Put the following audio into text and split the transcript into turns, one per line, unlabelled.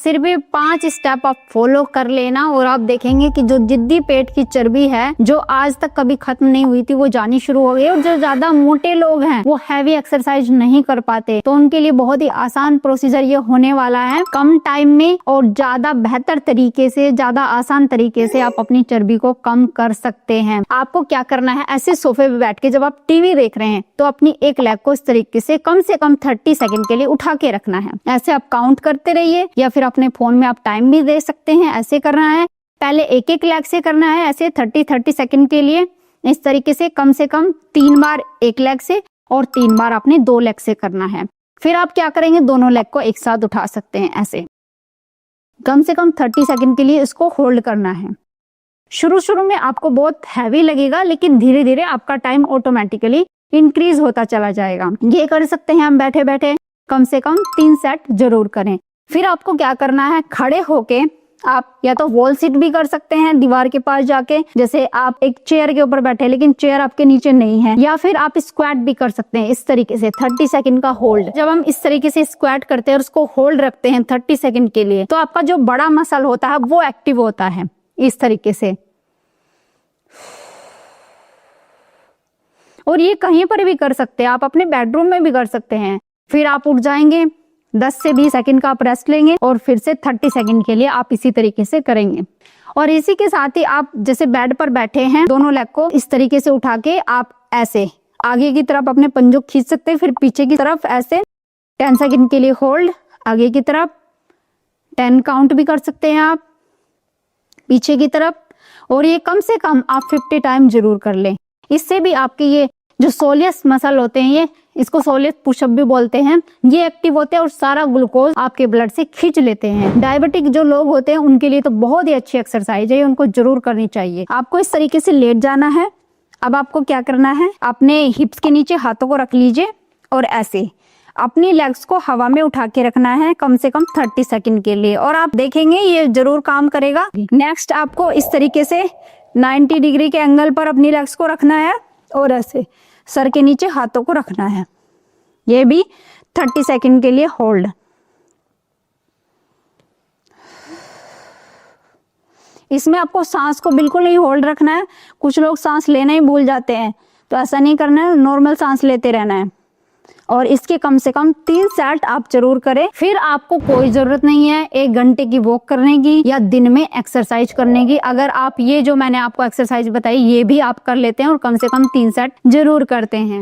सिर्फ 5 स्टेप आप फॉलो कर लेना और आप देखेंगे कि जो जिद्दी पेट की चर्बी है जो आज तक कभी खत्म नहीं हुई थी वो जानी शुरू हो गई। और जो ज्यादा मोटे लोग हैं वो हैवी एक्सरसाइज नहीं कर पाते, तो उनके लिए बहुत ही आसान प्रोसीजर ये होने वाला है। कम टाइम में और ज्यादा बेहतर तरीके से, ज्यादा आसान तरीके से आप अपनी चर्बी को कम कर सकते हैं। आपको क्या करना है, ऐसे सोफे पे बैठ के जब आप टीवी देख रहे हैं तो अपनी एक लेग को इस तरीके से कम 30 सेकंड के लिए उठा के रखना है। ऐसे आप काउंट करते रहिए या फिर अपने फोन में आप टाइम भी दे सकते हैं। ऐसे करना है, पहले एक लेग से करना है ऐसे 30 सेकंड के लिए। इस तरीके से कम 3 बार एक लेग से और 3 बार आपने 2 लेग से करना है। फिर आप क्या करेंगे, दोनों लेग को एक साथ उठा सकते हैं ऐसे। कम से कम 30 सेकंड के लिए इसको होल्ड करना है। शुरू में आपको बहुत हैवी लगेगा, लेकिन धीरे धीरे आपका टाइम ऑटोमेटिकली इंक्रीज होता चला जाएगा। ये कर सकते हैं हम बैठे बैठे, कम से कम 3 सेट जरूर करें। फिर आपको क्या करना है, खड़े होके आप या तो वॉल सिट भी कर सकते हैं दीवार के पास जाके, जैसे आप एक चेयर के ऊपर बैठे लेकिन चेयर आपके नीचे नहीं है, या फिर आप स्क्वाट भी कर सकते हैं इस तरीके से 30 सेकंड का होल्ड। जब हम इस तरीके से स्क्वाट करते हैं और उसको होल्ड रखते हैं 30 सेकंड के लिए, तो आपका जो बड़ा मसल होता है वो एक्टिव होता है इस तरीके से। और ये कहीं पर भी कर सकते हैं, आप अपने बेडरूम में भी कर सकते हैं। फिर आप उठ जाएंगे, 10 से 20 सेकंड का आप रेस्ट लेंगे और फिर से 30 सेकंड के लिए आप इसी तरीके से करेंगे। और इसी के साथ ही आप जैसे बेड पर बैठे हैं, दोनों लेग को इस तरीके से उठा के आप ऐसे आगे की तरफ अपने पंजों खींच सकते हैं, फिर पीछे की तरफ ऐसे 10 सेकंड के लिए होल्ड, आगे की तरफ 10 काउंट भी कर सकते हैं आप पीछे की तरफ। और ये कम से कम आप 50 टाइम जरूर कर लें। इससे भी आपके ये जो सोलियस मसल होते हैं, ये इसको सोलियस पुशअप भी बोलते हैं, ये एक्टिव होते हैं और सारा ग्लूकोज आपके ब्लड से खींच लेते हैं। डायबिटिक जो लोग होते हैं उनके लिए तो बहुत ही अच्छी एक्सरसाइज है, उनको जरूर करनी चाहिए। आपको इस तरीके से लेट जाना है। अब आपको क्या करना है, अपने हिप्स के नीचे हाथों को रख लीजिए और ऐसे अपनी लेग्स को हवा में उठा के रखना है कम से कम 30 सेकंड के लिए, और आप देखेंगे ये जरूर काम करेगा। नेक्स्ट आपको इस तरीके से 90 डिग्री के एंगल पर अपनी लेग्स को रखना है और ऐसे सर के नीचे हाथों को रखना है, ये भी 30 सेकंड के लिए होल्ड। इसमें आपको सांस को बिल्कुल नहीं होल्ड रखना है। कुछ लोग सांस लेना ही भूल जाते हैं, तो ऐसा नहीं करना है, नॉर्मल सांस लेते रहना है। और इसके कम से कम 3 सेट आप जरूर करें। फिर आपको कोई जरूरत नहीं है 1 घंटे की वॉक करने की या दिन में एक्सरसाइज करने की। अगर आप ये जो मैंने आपको एक्सरसाइज बताई ये भी आप कर लेते हैं और कम से कम 3 सेट जरूर करते हैं